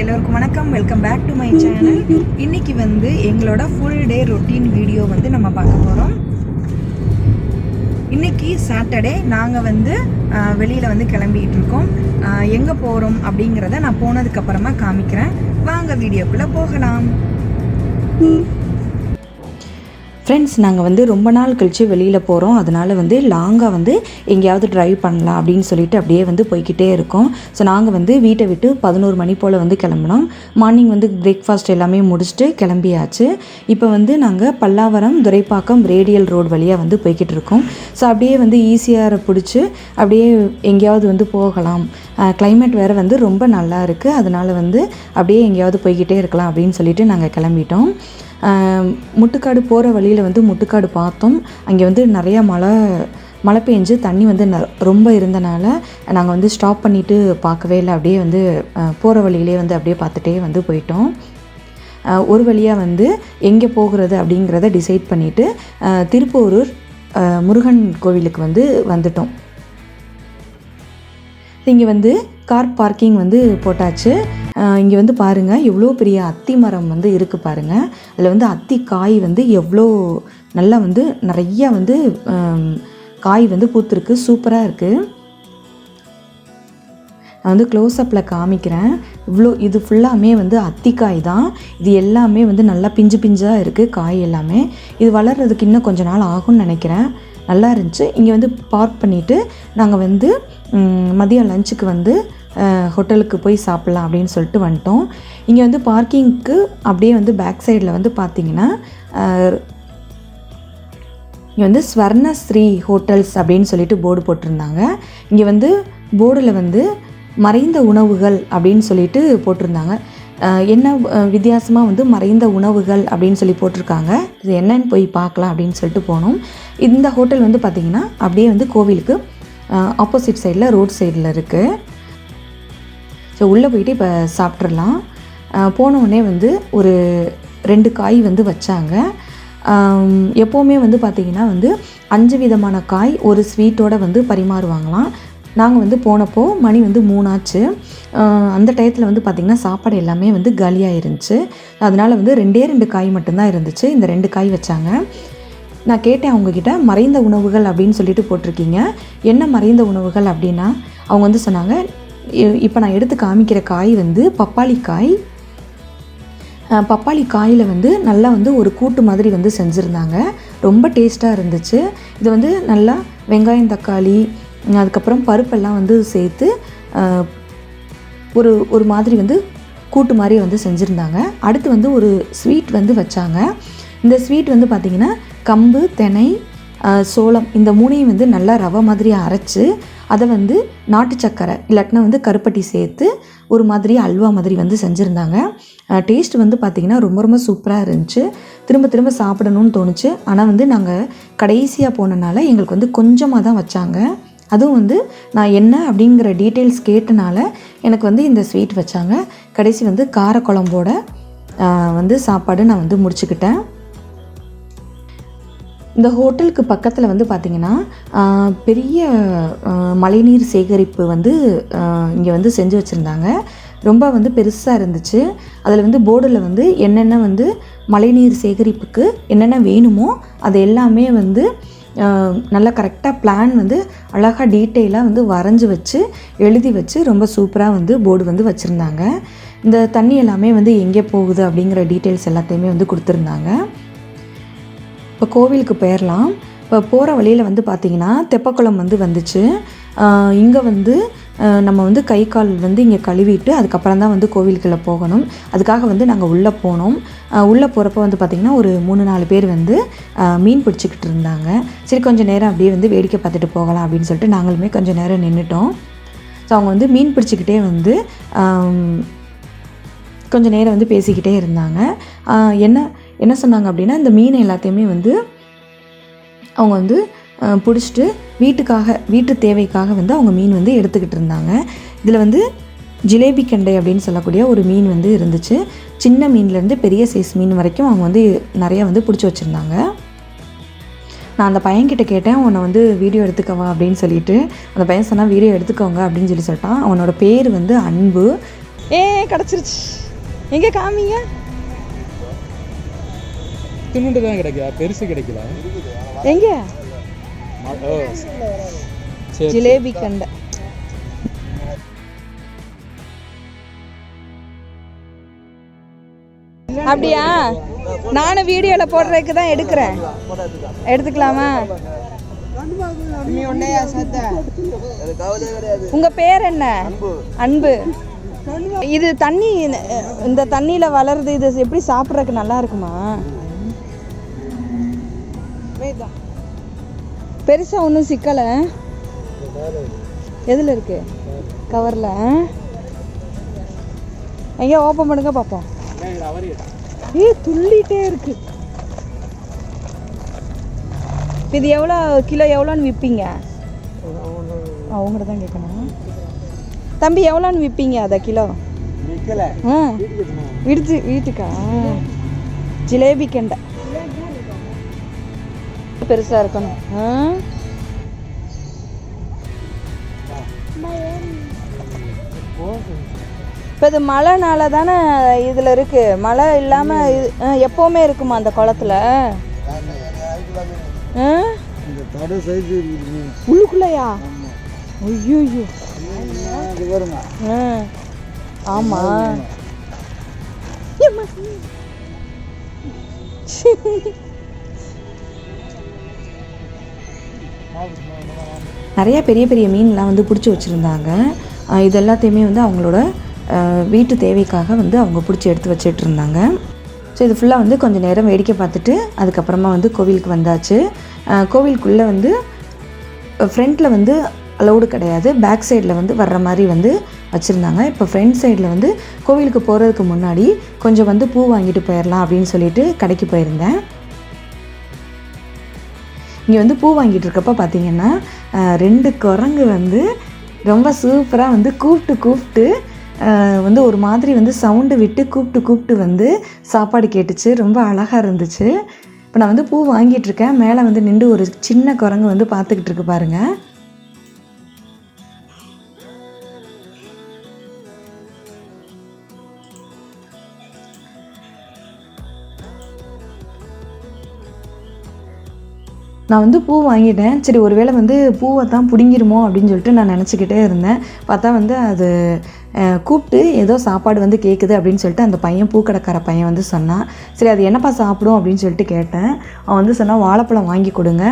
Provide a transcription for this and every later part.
எல்லோருக்கும் வணக்கம். Welcome back to my channel. இன்னைக்கு வந்து எங்களோட ஃபுல் டே ரொட்டீன் வீடியோ வந்து நம்ம பார்க்க போகிறோம். இன்னைக்கு சாட்டர்டே. நாங்கள் வந்து வெளியில் வந்து கிளம்பிகிட்டு இருக்கோம். எங்கே போகிறோம் அப்படிங்கிறத நான் போனதுக்கப்புறமா காமிக்கிறேன். வாங்க வீடியோக்குள்ளே போகலாம். ஃப்ரெண்ட்ஸ், நாங்கள் வந்து ரொம்ப நாள் கழித்து வெளியில் போகிறோம். அதனால் வந்து லாங்காக வந்து எங்கேயாவது ட்ரைவ் பண்ணலாம் அப்படின்னு சொல்லிட்டு அப்படியே வந்து போய்கிட்டே இருக்கோம். ஸோ நாங்கள் வந்து வீட்டை விட்டு 11 மணி போல் வந்து கிளம்பினோம். மார்னிங் வந்து பிரேக்ஃபாஸ்ட் எல்லாமே முடிச்சுட்டு கிளம்பியாச்சு. இப்போ வந்து நாங்கள் பல்லாவரம், துரைப்பாக்கம், ரேடியல் ரோடு வழியாக வந்து போய்கிட்டு இருக்கோம். ஸோ அப்படியே வந்து ஈஸியாக பிடிச்சி அப்படியே எங்கேயாவது வந்து போகலாம். கிளைமேட் வேறு வந்து ரொம்ப நல்லா இருக்குது. அதனால் வந்து அப்படியே எங்கேயாவது போய்கிட்டே இருக்கலாம் அப்படின்னு சொல்லிட்டு நாங்கள் கிளம்பிட்டோம். முட்டுக்காடு போகிற வழியில் வந்து முட்டுக்காடு பார்த்தோம். அங்கே வந்து நிறையா மழை பெஞ்சு தண்ணி வந்து ரொம்ப இருந்தனால நாங்கள் வந்து ஸ்டாப் பண்ணிவிட்டு பார்க்கவே இல்லை. அப்படியே வந்து போகிற வழியிலே வந்து அப்படியே பார்த்துட்டே வந்து போயிட்டோம். ஒரு வழியாக வந்து எங்கே போகிறது அப்படிங்கிறத டிசைட் பண்ணிவிட்டு திருப்போரூர் முருகன் கோவிலுக்கு வந்து வந்துட்டோம். இங்கே வந்து கார் பார்க்கிங் வந்து போட்டாச்சு. இங்கே வந்து பாருங்கள், எவ்வளோ பெரிய அத்தி மரம் வந்து இருக்குது பாருங்கள். அதில் வந்து அத்தி காய் வந்து எவ்வளோ நல்லா வந்து நிறையா வந்து காய் வந்து பூத்துருக்கு. சூப்பராக இருக்குது. நான் வந்து க்ளோஸ்அப்பில் காமிக்கிறேன். இது ஃபுல்லாமே வந்து அத்திக்காய் தான். இது எல்லாமே வந்து நல்லா பிஞ்சு பிஞ்சாக இருக்குது காய் எல்லாமே. இது வளர்கிறதுக்கு இன்னும் கொஞ்ச நாள் ஆகும்னு நினைக்கிறேன். நல்லா இருந்துச்சு. இங்கே வந்து பார்க் பண்ணிவிட்டு நாங்கள் வந்து மதியம் லஞ்சுக்கு வந்து ஹோட்டலுக்கு போய் சாப்பிட்லாம் அப்படின்னு சொல்லிட்டு வந்துட்டோம். இங்கே வந்து பார்க்கிங்க்கு அப்படியே வந்து பேக் சைடில் வந்து பார்த்திங்கன்னா இங்கே வந்து ஸ்வர்ணஸ்ரீ ஹோட்டல்ஸ் அப்படின்னு சொல்லிட்டு போர்டு போட்டிருந்தாங்க. இங்கே வந்து போர்டில் வந்து மறைந்த உணவுகள் அப்படின்னு சொல்லிட்டு போட்டிருந்தாங்க. என்ன வித்தியாசமாக வந்து மறைந்த உணவுகள் அப்படின்னு சொல்லி போட்டிருக்காங்க. இது என்னன்னு போய் பார்க்கலாம் அப்படின்னு சொல்லிட்டு போனோம். இந்த ஹோட்டல் வந்து பார்த்திங்கன்னா அப்படியே வந்து கோவிலுக்கு ஆப்போசிட் சைடில் ரோட் சைடில் இருக்குது. ஸோ உள்ளே போயிட்டு இப்போ சாப்பிட்றலாம். போனவுடனே வந்து ஒரு 2 காய் வந்து வச்சாங்க. எப்போவுமே வந்து பார்த்திங்கன்னா வந்து 5 விதமான காய் ஒரு ஸ்வீட்டோடு வந்து பரிமாறுவாங்களாம். நாங்கள் வந்து போனப்போ மணி வந்து 3 ஆச்சு. அந்த டயத்தில் வந்து பார்த்திங்கன்னா சாப்பாடு எல்லாமே வந்து காலியாக இருந்துச்சு. அதனால் வந்து 2 காய் மட்டும்தான் இருந்துச்சு. இந்த 2 காய் வச்சாங்க. நான் கேட்டேன் அவங்கக்கிட்ட, மறைந்த உணவுகள் அப்படின்னு சொல்லிட்டு போட்டிருக்கீங்க, என்ன மறைந்த உணவுகள் அப்படின்னா அவங்க வந்து சொன்னாங்க, இப்போ நான் எடுத்து காமிக்கிற காய் வந்து பப்பாளி காய். பப்பாளி காயில் வந்து நல்லா வந்து ஒரு கூட்டு மாதிரி வந்து செஞ்சுருந்தாங்க. ரொம்ப டேஸ்ட்டாக இருந்துச்சு. இது வந்து நல்லா வெங்காயம், தக்காளி, அதுக்கப்புறம் பருப்பெல்லாம் வந்து சேர்த்து ஒரு மாதிரி வந்து கூட்டு மாதிரி வந்து செஞ்சுருந்தாங்க. அடுத்து வந்து ஒரு ஸ்வீட் வந்து வச்சாங்க. இந்த ஸ்வீட் வந்து பார்த்திங்கன்னா கம்பு, தினை, சோளம் இந்த 3ஐயும் வந்து நல்லா ரவை மாதிரி அரைச்சி அதை வந்து நாட்டு சக்கரை இல்லாட்டினா வந்து கருப்பட்டி சேர்த்து ஒரு மாதிரி அல்வா மாதிரி வந்து செஞ்சுருந்தாங்க. டேஸ்ட் வந்து பார்த்திங்கன்னா ரொம்ப ரொம்ப சூப்பராக இருந்துச்சு. திரும்ப திரும்ப சாப்பிடணும்னு தோணுச்சு. ஆனால் வந்து நாங்கள் கடைசியாக போனனால எங்களுக்கு வந்து கொஞ்சமாக தான் வச்சாங்க. அதுவும் வந்து நான் என்ன அப்படிங்கிற டீட்டெயில்ஸ் கேட்டனால எனக்கு வந்து இந்த ஸ்வீட் வச்சாங்க. கடைசி வந்து காரக்குழம்போட வந்து சாப்பாடு நான் வந்து முடிச்சுக்கிட்டேன். இந்த ஹோட்டலுக்கு பக்கத்தில் வந்து பார்த்திங்கன்னா பெரிய மழைநீர் சேகரிப்பு வந்து இங்கே வந்து செஞ்சு வச்சுருந்தாங்க. ரொம்ப வந்து பெருசாக இருந்துச்சு. அதில் வந்து போர்டில் வந்து என்னென்ன வந்து மழைநீர் சேகரிப்புக்கு என்னென்ன வேணுமோ அது எல்லாமே வந்து நல்லா கரெக்டாக பிளான் வந்து அழகாக டீட்டெயிலாக வந்து வரைஞ்சி வச்சு எழுதி வச்சு ரொம்ப சூப்பராக வந்து போர்டு வந்து வச்சுருந்தாங்க. இந்த தண்ணி எல்லாமே வந்து எங்கே போகுது அப்படிங்கிற டீட்டெயில்ஸ் எல்லாத்தையுமே வந்து கொடுத்துருந்தாங்க. இப்போ கோவிலுக்கு போயிடலாம். இப்போ போகிற வழியில் வந்து பார்த்திங்கன்னா தெப்பக்குளம் வந்து வந்துச்சு. இங்கே வந்து நம்ம வந்து கை கால் வந்து இங்கே கழுவிட்டு அதுக்கப்புறம் தான் வந்து கோவிலுக்குள்ளே போகணும். அதுக்காக வந்து நாங்கள் உள்ளே போனோம். உள்ளே போகிறப்ப வந்து பார்த்திங்கன்னா ஒரு 3-4 பேர் வந்து மீன் பிடிச்சிக்கிட்டு இருந்தாங்க. சரி கொஞ்சம் நேரம் அப்படியே வந்து வேடிக்கை பார்த்துட்டு போகலாம் அப்படின்னு சொல்லிட்டு நாங்களுமே கொஞ்சம் நேரம் நின்றுட்டோம். ஸோ அவங்க வந்து மீன் பிடிச்சிக்கிட்டே வந்து கொஞ்சம் நேரம் வந்து பேசிக்கிட்டே இருந்தாங்க. என்ன சொன்னாங்க அப்படின்னா, இந்த மீன் எல்லாத்தையுமே வந்து அவங்க வந்து பிடிச்சிட்டு வீட்டு தேவைக்காக வந்து அவங்க மீன் வந்து எடுத்துக்கிட்டு இருந்தாங்க. இதில் வந்து ஜிலேபி கெண்டை அப்படின்னு சொல்லக்கூடிய ஒரு மீன் வந்து இருந்துச்சு. சின்ன மீன்லேருந்து பெரிய சைஸ் மீன் வரைக்கும் அவங்க வந்து நிறையா வந்து பிடிச்சி வச்சுருந்தாங்க. நான் அந்த பையன்கிட்ட கேட்டேன், உன்னை வந்து வீடியோ எடுத்துக்கவா அப்படின்னு சொல்லிட்டு. அந்த பையன் சொன்னால் வீடியோ எடுத்துக்கோங்க அப்படின்னு சொல்லிட்டான். அவனோட பேர் வந்து அன்பு. கிடச்சிருச்சு. எங்கே காமிங்க. துணுண்டு தான் கிடைக்கா, பெருசு கிடைக்கல. எங்கே? ஜிலேபி கண்டை. அப்படியா? நானும் வீடியோவில் போடுறதுக்கு தான் எடுக்கிறேன். எடுத்துக்கலாமா? உங்க பேர் என்ன? அன்பு. இது தண்ணி, இந்த தண்ணியில் வளருது. இது எப்படி சாப்பிட்றதுக்கு நல்லா இருக்குமா? பெருசா ஒன்றும் சிக்கலை. எதில் இருக்கு? கவரில். எங்கேயா ஓப்பன் பண்ணுங்க பார்ப்போம். துள்ளிட்டே இருக்கு. இது எவ்வளோ கிலோ, எவ்வளோன்னு விற்பீங்க? அவங்கள்ட்ட தான் கேட்கணும். தம்பி எவ்வளோன்னு விற்பீங்க அதை கிலோ? வீட்டுக்கா? ஜிலேபி கெண்டை பெருசா இருக்கணும். இப்போ இது மழைனால தானே இதில் இருக்கு. மழை இல்லாமல் எப்போவுமே இருக்குமா அந்த குளத்துல? உள்ளுக்குள்ளையா? ஐயோ. ஆமா. நிறையா பெரிய பெரிய மீன்லாம் வந்து பிடிச்சி வச்சுருந்தாங்க. இது எல்லாத்தையுமே வந்து அவங்களோட வீட்டு தேவைக்காக வந்து அவங்க பிடிச்சி எடுத்து வச்சுட்டு இருந்தாங்க. ஸோ இது ஃபுல்லாக வந்து கொஞ்சம் நேரம் வேடிக்கை பார்த்துட்டு அதுக்கப்புறமா வந்து கோவிலுக்கு வந்தாச்சு. கோவிலுக்குள்ளே வந்து ஃப்ரண்ட்டில் வந்து அலௌடு கிடையாது, பேக் சைடில் வந்து வர்ற மாதிரி வந்து வச்சுருந்தாங்க. இப்போ ஃப்ரண்ட் சைடில் வந்து கோவிலுக்கு போகிறதுக்கு முன்னாடி கொஞ்சம் வந்து பூ வாங்கிட்டு போயிடலாம் அப்படின்னு சொல்லிட்டு கடைக்கு போயிருந்தேன். இங்கே வந்து பூ வாங்கிட்டு இருக்கப்போ பார்த்திங்கன்னா 2 குரங்கு வந்து ரொம்ப சூப்பராக வந்து கூப்பிட்டு வந்து ஒரு மாதிரி வந்து சவுண்டு விட்டு கூப்பிட்டு வந்து சாப்பாடு கேட்டுச்சு. ரொம்ப அழகாக இருந்துச்சு. இப்போ நான் வந்து பூ வாங்கிட்டுருக்கேன். மேலே வந்து நின்று ஒரு சின்ன குரங்கு வந்து பார்த்துக்கிட்டு இருக்கு பாருங்கள். நான் வந்து பூ வாங்கிட்டேன். சரி ஒருவேளை வந்து பூவை தான் பிடுங்கிருமோ அப்படின்னு சொல்லிட்டு நான் நினச்சிக்கிட்டே இருந்தேன். பார்த்தா வந்து அது கூப்பிட்டு ஏதோ சாப்பாடு வந்து கேட்குது அப்படின்னு சொல்லிட்டு அந்த பையன், பூக்கடைக்கார பையன் வந்து சொன்னான். சரி அது என்னப்பா சாப்பிடும் அப்படின்னு சொல்லிட்டு கேட்டேன். அவன் வந்து சொன்னான் வாழைப்பழம் வாங்கி கொடுங்க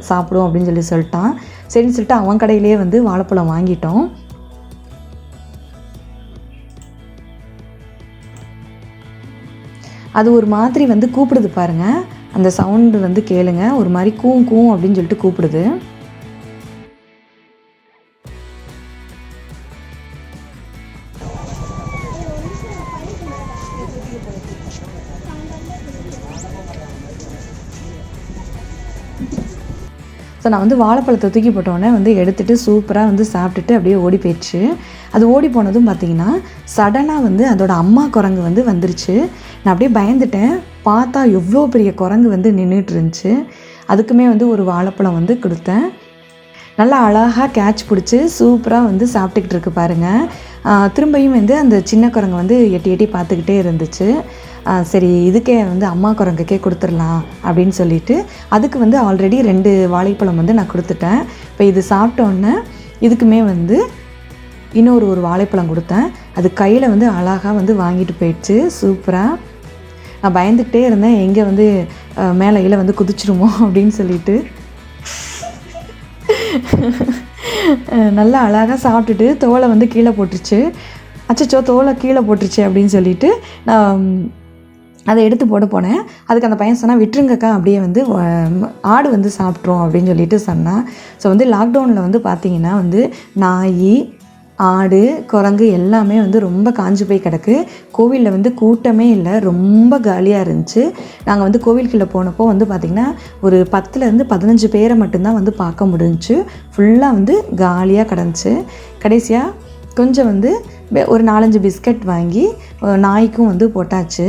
சாப்பிடும் அப்படின்னு சொல்லிட்டான். சரின்னு சொல்லிட்டு அவன் கடையிலேயே வந்து வாழைப்பழம் வாங்கிட்டோம். அது ஒரு மாதிரி வந்து கூப்பிடுது பாருங்கள். அந்த சவுண்டு வந்து கேளுங்க, ஒரு மாதிரி கூ அப்படின்னு சொல்லிட்டு கூப்பிடுது. ஸோ நான் வந்து வாழைப்பழத்தை தூக்கி போட்டோடனே வந்து எடுத்துகிட்டு சூப்பராக வந்து சாப்பிட்டுட்டு அப்படியே ஓடி போயிடுச்சு. அது ஓடி போனதும் பார்த்திங்கன்னா சடனாக வந்து அதோட அம்மா குரங்கு வந்து வந்துருச்சு. நான் அப்படியே பயந்துட்டேன். பார்த்தா எவ்வளோ பெரிய குரங்கு வந்து நின்றுட்டு இருந்துச்சு. அதுக்குமே வந்து ஒரு வாழைப்பழம் வந்து கொடுத்தேன். நல்லா அழகாக கேட்ச் பிடிச்சி சூப்பராக வந்து சாப்பிட்டுக்கிட்டு இருக்கு பாருங்கள். திரும்பியும் வந்து அந்த சின்ன குரங்கு வந்து எட்டி பார்த்துக்கிட்டே இருந்துச்சு. சரி இதுக்கே வந்து அம்மா குரங்குக்கே கொடுத்துடலாம் அப்படின்னு சொல்லிட்டு அதுக்கு வந்து ஆல்ரெடி 2 வாழைப்பழம் வந்து நான் கொடுத்துட்டேன். இப்போ இது சாப்பிட்டோன்னே இதுக்குமே வந்து இன்னொரு வாழைப்பழம் கொடுத்தேன். அது கையில் வந்து அழகாக வந்து வாங்கிட்டு போயிடுச்சு சூப்பராக. நான் பயந்துக்கிட்டே இருந்தேன் எங்கே வந்து மேலே வந்து குதிச்சிருமோ அப்படின்னு சொல்லிட்டு. நல்லா அழகாக சாப்பிட்டுட்டு தோலை வந்து கீழே போட்டுருச்சு. அச்சச்சோ தோலை கீழே போட்டுருச்சு அப்படின்னு சொல்லிட்டு நான் அதை எடுத்து போட போனேன். அதுக்கு அந்த பையன் சொன்னால் விட்டுருங்கக்கா அப்படியே வந்து ஆடு வந்து சாப்பிட்றோம் அப்படின்னு சொல்லிட்டு சொன்னான். ஸோ வந்து லாக்டவுனில் வந்து பார்த்திங்கன்னா வந்து நாய், ஆடு, குரங்கு எல்லாமே வந்து ரொம்ப காஞ்சு போய் கிடக்கு. கோவிலில் வந்து கூட்டமே இல்லை, ரொம்ப காலியாக இருந்துச்சு. நாங்கள் வந்து கோவிலுக்குள்ளே போனப்போ வந்து பார்த்திங்கன்னா ஒரு 10லேருந்து 15 பேரை மட்டும்தான் வந்து பார்க்க முடிஞ்சிச்சு. ஃபுல்லாக வந்து காலியாக கிடந்துச்சு. கடைசியாக கொஞ்சம் வந்து ஒரு 4-5 பிஸ்கட் வாங்கி நாய்க்கும் வந்து போட்டாச்சு.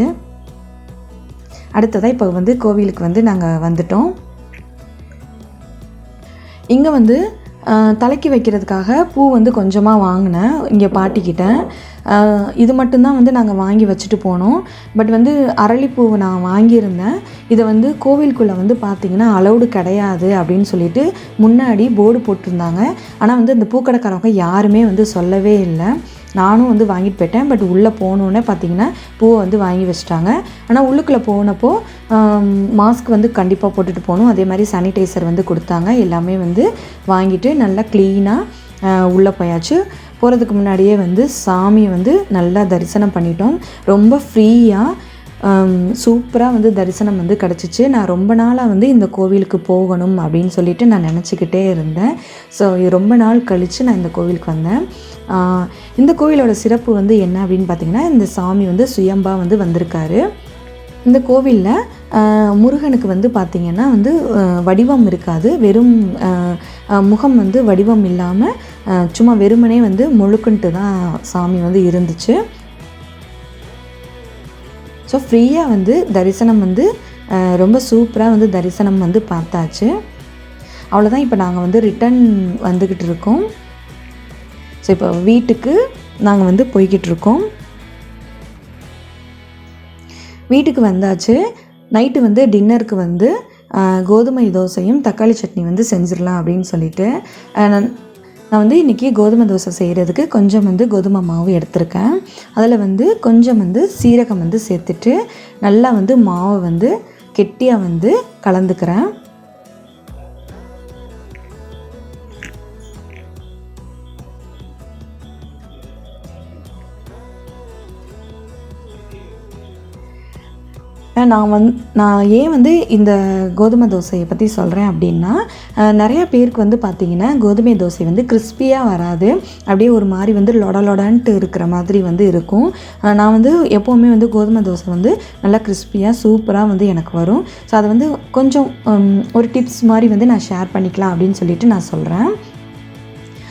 அடுத்ததாக இப்போ வந்து கோவிலுக்கு வந்து நாங்கள் வந்துட்டோம். இங்கே வந்து தலைக்கு வைக்கிறதுக்காக பூ வந்து கொஞ்சமாக வாங்கினேன் இங்கே பாட்டிக்கிட்ட. இது மட்டும்தான் வந்து நாங்கள் வாங்கி வச்சுட்டு போனோம். பட் வந்து அரளிப்பூவை நான் வாங்கியிருந்தேன். இதை வந்து கோவிலுக்குள்ளே வந்து பார்த்திங்கன்னா அலௌடு கிடையாது அப்படின்னு சொல்லிட்டு முன்னாடி போர்டு போட்டிருந்தாங்க. ஆனால் வந்து அந்த பூக்கடைக்காரவங்க யாருமே வந்து சொல்லவே இல்லை. நானும் வந்து வாங்கிட்டு போயிட்டேன். பட் உள்ளே போனோன்னே பார்த்திங்கன்னா பூவை வந்து வாங்கி வச்சுட்டாங்க. ஆனால் உள்ளுக்குள்ளே போனப்போ மாஸ்க் வந்து கண்டிப்பாக போட்டுட்டு போகணும். அதே மாதிரி சானிடைசர் வந்து கொடுத்தாங்க. எல்லாமே வந்து வாங்கிட்டு நல்லா க்ளீனாக உள்ளே போயாச்சு. போகிறதுக்கு முன்னாடியே வந்து சாமியை வந்து நல்லா தரிசனம் பண்ணிட்டோம். ரொம்ப ஃப்ரீயாக சூப்பராக வந்து தரிசனம் வந்து கிடச்சிச்சு. நான் ரொம்ப நாளாக வந்து இந்த கோவிலுக்கு போகணும் அப்படின்னு சொல்லிட்டு நான் நினச்சிக்கிட்டே இருந்தேன். ஸோ ரொம்ப நாள் கழித்து நான் இந்த கோவிலுக்கு வந்தேன். இந்த கோவிலோட சிறப்பு வந்து என்ன அப்படின்னு பார்த்திங்கன்னா, இந்த சாமி வந்து சுயம்பாக வந்து வந்திருக்காரு. இந்த கோவிலில் முருகனுக்கு வந்து பார்த்திங்கன்னா வந்து வடிவம் இருக்காது. வெறும் முகம் வந்து வடிவம் இல்லாமல் சும்மா வெறுமனே வந்து முழுக்குன்ட்டு தான் சாமி வந்து இருந்துச்சு. ஸோ ஃப்ரீயாக வந்து தரிசனம் வந்து ரொம்ப சூப்பராக வந்து தரிசனம் வந்து பார்த்தாச்சு. அவ்வளோதான். இப்போ நாங்கள் வந்து ரிட்டன் வந்துக்கிட்டு இருக்கோம். ஸோ இப்போ வீட்டுக்கு நாங்கள் வந்து போய்கிட்டு இருக்கோம். வீட்டுக்கு வந்தாச்சு. நைட்டு வந்து டின்னருக்கு வந்து கோதுமை தோசையும் தக்காளி சட்னி வந்து செஞ்சிடலாம் அப்படின்னு சொல்லிட்டு நான் வந்து இன்றைக்கி கோதுமை தோசை செய்கிறதுக்கு கொஞ்சம் வந்து கோதுமை மாவு எடுத்திருக்கேன். அதில் வந்து கொஞ்சம் வந்து சீரகம் வந்து சேர்த்துட்டு நல்லா வந்து மாவை வந்து கெட்டியாக வந்து கலந்துக்கிறேன். நான் ஏன் வந்து இந்த கோதுமை தோசையை பற்றி சொல்கிறேன் அப்படின்னா, நிறையா பேருக்கு வந்து பார்த்திங்கன்னா கோதுமை தோசை வந்து கிறிஸ்பியாக வராது. அப்படியே ஒரு மாதிரி வந்து லொடலொடன்ட்டு இருக்கிற மாதிரி வந்து இருக்கும். நான் வந்து எப்போவுமே வந்து கோதுமை தோசை வந்து நல்லா கிறிஸ்பியாக சூப்பராக வந்து எனக்கு வரும். ஸோ அதை வந்து கொஞ்சம் ஒரு டிப்ஸ் மாதிரி வந்து நான் ஷேர் பண்ணிக்கலாம் அப்படின்னு சொல்லிட்டு நான் சொல்கிறேன்.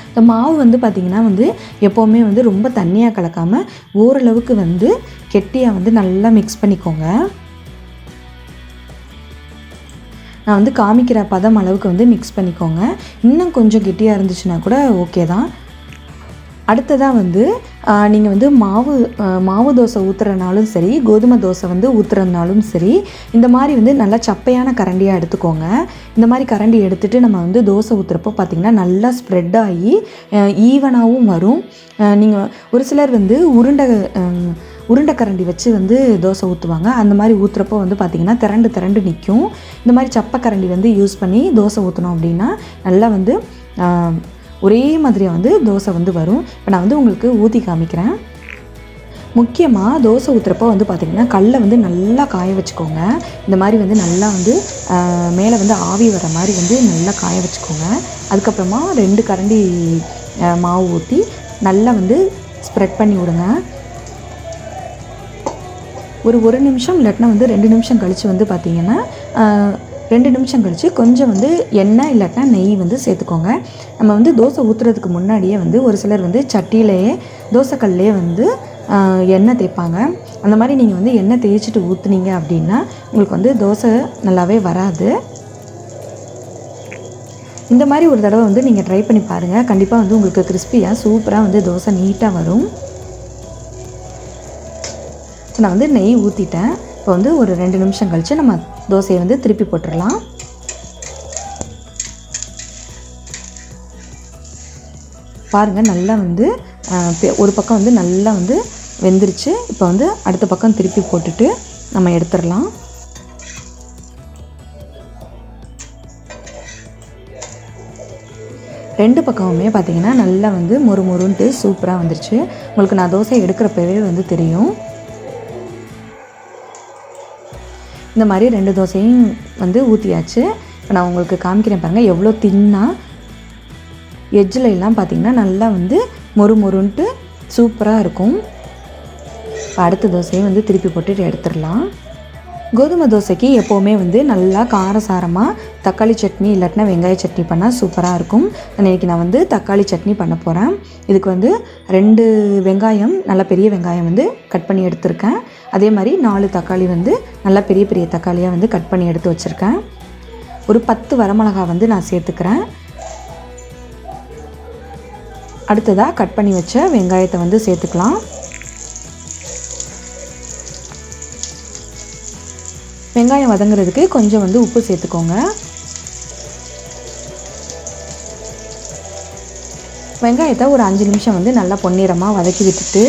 இந்த மாவு வந்து பார்த்திங்கன்னா வந்து எப்போவுமே வந்து ரொம்ப தண்ணியாக கலக்காமல் ஓரளவுக்கு வந்து கெட்டியாக வந்து நல்லா மிக்ஸ் பண்ணிக்கோங்க. நான் வந்து காமிக்கிற பதம் அளவுக்கு வந்து மிக்ஸ் பண்ணிக்கோங்க. இன்னும் கொஞ்சம் கெட்டியாக இருந்துச்சுன்னா கூட ஓகே தான். அடுத்ததாக வந்து நீங்கள் வந்து மாவு தோசை ஊற்றுறனாலும் சரி, கோதுமை தோசை வந்து ஊற்றுறதுனாலும் சரி, இந்த மாதிரி வந்து நல்லா சப்பையான கரண்டியாக எடுத்துக்கோங்க. இந்த மாதிரி கரண்டி எடுத்துகிட்டு நம்ம வந்து தோசை ஊற்றுறப்போ பார்த்திங்கன்னா நல்லா ஸ்ப்ரெட் ஆகி ஈவனாகவும் வரும். நீங்கள் ஒரு சிலர் வந்து உருண்டை கரண்டி வச்சு வந்து தோசை ஊற்றுவாங்க. அந்த மாதிரி ஊற்றுறப்போ வந்து பார்த்திங்கன்னா திரண்டு நிற்கும். இந்த மாதிரி சப்பை கரண்டி வந்து யூஸ் பண்ணி தோசை ஊற்றினோம் அப்படின்னா நல்லா வந்து ஒரே மாதிரியாக வந்து தோசை வந்து வரும். இப்போ நான் வந்து உங்களுக்கு ஊற்றி காமிக்கிறேன். முக்கியமாக தோசை ஊற்றுறப்போ வந்து பார்த்திங்கன்னா கல்லை வந்து நல்லா காய வச்சுக்கோங்க. இந்த மாதிரி வந்து நல்லா வந்து மேலே வந்து ஆவி வர மாதிரி வந்து நல்லா காய வச்சுக்கோங்க. அதுக்கப்புறமா 2 கரண்டி மாவு ஊற்றி நல்லா வந்து ஸ்ப்ரெட் பண்ணி விடுங்க. ஒரு நிமிஷம் இல்லாட்டினா வந்து 2 நிமிஷம் கழித்து வந்து பார்த்திங்கன்னா 2 நிமிஷம் கழித்து கொஞ்சம் வந்து எண்ணெய் இல்லாட்டினா நெய் வந்து சேர்த்துக்கோங்க. நம்ம வந்து தோசை ஊற்றுறதுக்கு முன்னாடியே வந்து ஒரு சிலர் வந்து சட்டியிலேயே தோசைக்கல்லையே வந்து எண்ணெய் தேய்ப்பாங்க. அந்த மாதிரி நீங்கள் வந்து எண்ணெய் தேய்ச்சிட்டு ஊற்றுனீங்க அப்படின்னா உங்களுக்கு வந்து தோசை நல்லாவே வராது. இந்த மாதிரி ஒரு தடவை வந்து நீங்கள் ட்ரை பண்ணி பாருங்கள். கண்டிப்பாக வந்து உங்களுக்கு கிறிஸ்பியாக சூப்பராக வந்து தோசை நீட்டாக வரும். நான் வந்து நெய் ஊற்றிட்டேன். இப்போ வந்து ஒரு 2 நிமிஷம் கழித்து நம்ம தோசையை வந்து திருப்பி போட்டுடலாம். பாருங்கள் நல்லா வந்து ஒரு பக்கம் வந்து நல்லா வந்து வெந்துருச்சு. இப்போ வந்து அடுத்த பக்கம் திருப்பி போட்டுட்டு நம்ம எடுத்துடலாம். ரெண்டு பக்கமுமே பார்த்திங்கன்னா நல்லா வந்து மொறுன்ட்டு சூப்பராக வந்துருச்சு. உங்களுக்கு நான் தோசை எடுக்கிறப்பவே வந்து தெரியும். இந்த மாதிரி 2 தோசையும் வந்து ஊற்றியாச்சு. இப்போ நான் உங்களுக்கு காமிக்கிறேன் பாருங்கள் எவ்வளோ தின்னாக எட்ஜில் எல்லாம் பார்த்திங்கன்னா நல்லா வந்து மொறுன்ட்டு சூப்பராக இருக்கும். இப்போ அடுத்த தோசையும் வந்து திருப்பி போட்டுட்டு எடுத்துடலாம். கோதுமை தோசைக்கு எப்போவுமே வந்து நல்லா காரசாரமாக தக்காளி சட்னி இல்லாட்டினா வெங்காய சட்னி பண்ணால் சூப்பராக இருக்கும். இன்றைக்கி நான் வந்து தக்காளி சட்னி பண்ண போகிறேன். இதுக்கு வந்து 2 வெங்காயம் நல்ல பெரிய வெங்காயம் வந்து கட் பண்ணி எடுத்திருக்கேன். அதே மாதிரி 4 தக்காளி வந்து நல்லா பெரிய தக்காளியாக வந்து கட் பண்ணி எடுத்து வச்சுருக்கேன். ஒரு 10 வரமிளகாய் வந்து நான் சேர்த்துக்கிறேன். அடுத்ததாக கட் பண்ணி வச்ச வெங்காயத்தை வந்து சேர்த்துக்கலாம். வெங்காயம் வதங்குறதுக்கு கொஞ்சம் வந்து உப்பு சேர்த்துக்கோங்க. வெங்காயத்தை ஒரு 5 நிமிஷம் வந்து நல்லா பொன்னிறமாக வதக்கி விட்டுட்டு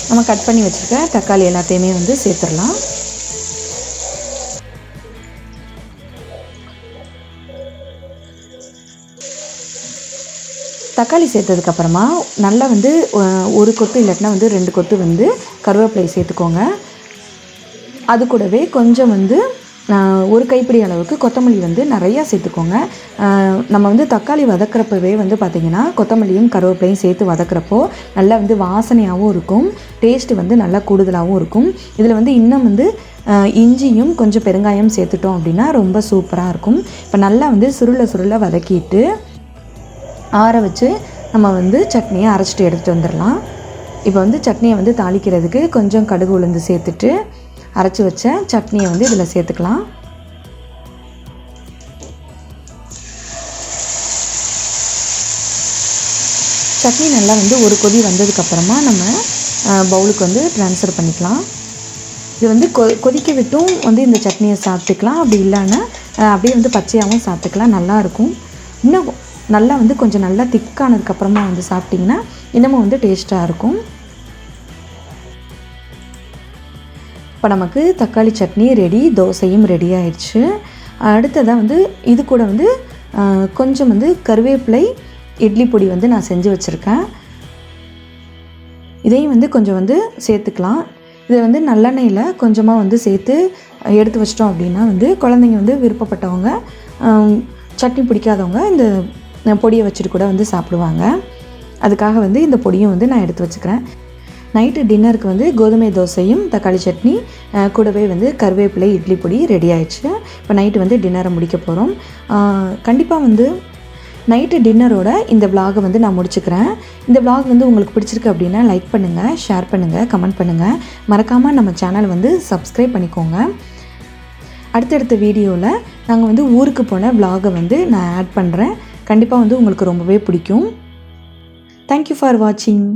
நம்ம கட் பண்ணி வச்சுருக்க தக்காளி எல்லாத்தையுமே வந்து சேர்த்துடலாம். தக்காளி சேர்த்ததுக்கப்புறமா நல்லா வந்து ஒரு கொத்து இல்லாட்டினா வந்து 2 கொத்து வந்து கருவேப்பிலை சேர்த்துக்கோங்க. அது கூடவே கொஞ்சம் வந்து ஒரு கைப்பிடி அளவுக்கு கொத்தமல்லி வந்து நிறையா சேர்த்துக்கோங்க. நம்ம வந்து தக்காளி வதக்கிறப்பவே வந்து பார்த்திங்கன்னா கொத்தமல்லியும் கருவேப்பிலையும் சேர்த்து வதக்கிறப்போ நல்லா வந்து வாசனையாகவும் இருக்கும், டேஸ்ட்டு வந்து நல்லா கூடுதலாகவும் இருக்கும். இதில் வந்து இன்னும் வந்து இஞ்சியும் கொஞ்சம் பெருங்காயம் சேர்த்துட்டோம் அப்படின்னா ரொம்ப சூப்பராக இருக்கும். இப்போ நல்லா வந்து சுருள வதக்கிட்டு ஆற வச்சு நம்ம வந்து சட்னியை அரைச்சிட்டு எடுத்துகிட்டு வந்துடலாம். இப்போ வந்து சட்னியை வந்து தாளிக்கிறதுக்கு கொஞ்சம் கடுகு உளுந்து சேர்த்துட்டு அரைச்சி வச்ச சட்னியை வந்து இதில் சேர்த்துக்கலாம். சட்னி நல்லா வந்து ஒரு கொதி வந்ததுக்கப்புறமா நம்ம பவுலுக்கு வந்து ட்ரான்ஸ்ஃபர் பண்ணிக்கலாம். இது வந்து கொதிக்க விட்டும் வந்து இந்த சட்னியை சாப்பிட்டுக்கலாம், அப்படி இல்லைன்னா அப்படியே வந்து பச்சையாகவும் சாப்பிட்டுக்கலாம், நல்லாயிருக்கும். இன்னும் நல்லா வந்து கொஞ்சம் நல்லா திக்கானதுக்கப்புறமா வந்து சாப்பிட்டிங்கன்னா இன்னமும் வந்து டேஸ்ட்டாக இருக்கும். இப்போ நமக்கு தக்காளி சட்னி ரெடி, தோசையும் ரெடி ஆயிடுச்சு. அடுத்ததாக வந்து இது கூட வந்து கொஞ்சம் வந்து கருவேப்பிலை இட்லி பொடி வந்து நான் செஞ்சு வச்சுருக்கேன். இதையும் வந்து கொஞ்சம் வந்து சேர்த்துக்கலாம். இதை வந்து நல்லெண்ணெயில் கொஞ்சமாக வந்து சேர்த்து எடுத்து வச்சிட்டோம் அப்படின்னா வந்து குழந்தைங்க வந்து விருப்பப்பட்டவங்க, சட்னி பிடிக்காதவங்க இந்த பொடியை வச்சுட்டு கூட வந்து சாப்பிடுவாங்க. அதுக்காக வந்து இந்த பொடியும் வந்து நான் எடுத்து வச்சுக்கிறேன். நைட்டு டின்னருக்கு வந்து கோதுமை தோசையும் தக்காளி சட்னி கூடவே வந்து கருவேப்பிலை இட்லி பொடி ரெடி ஆயிடுச்சு. இப்போ நைட்டு வந்து டின்னரை முடிக்க போகிறோம். கண்டிப்பாக வந்து நைட்டு டின்னரோட இந்த விலாகை வந்து நான் முடிச்சுக்கிறேன். இந்த விலாக் வந்து உங்களுக்கு பிடிச்சிருக்கு அப்படின்னா லைக் பண்ணுங்கள், ஷேர் பண்ணுங்கள், கமெண்ட் பண்ணுங்கள். மறக்காமல் நம்ம சேனல் வந்து சப்ஸ்கிரைப் பண்ணிக்கோங்க. அடுத்தடுத்த வீடியோவில் நாங்கள் வந்து ஊருக்கு போன விலாகை வந்து நான் ஆட் பண்ணுறேன். கண்டிப்பாக வந்து உங்களுக்கு ரொம்பவே பிடிக்கும். தேங்க்யூ ஃபார் வாட்சிங்.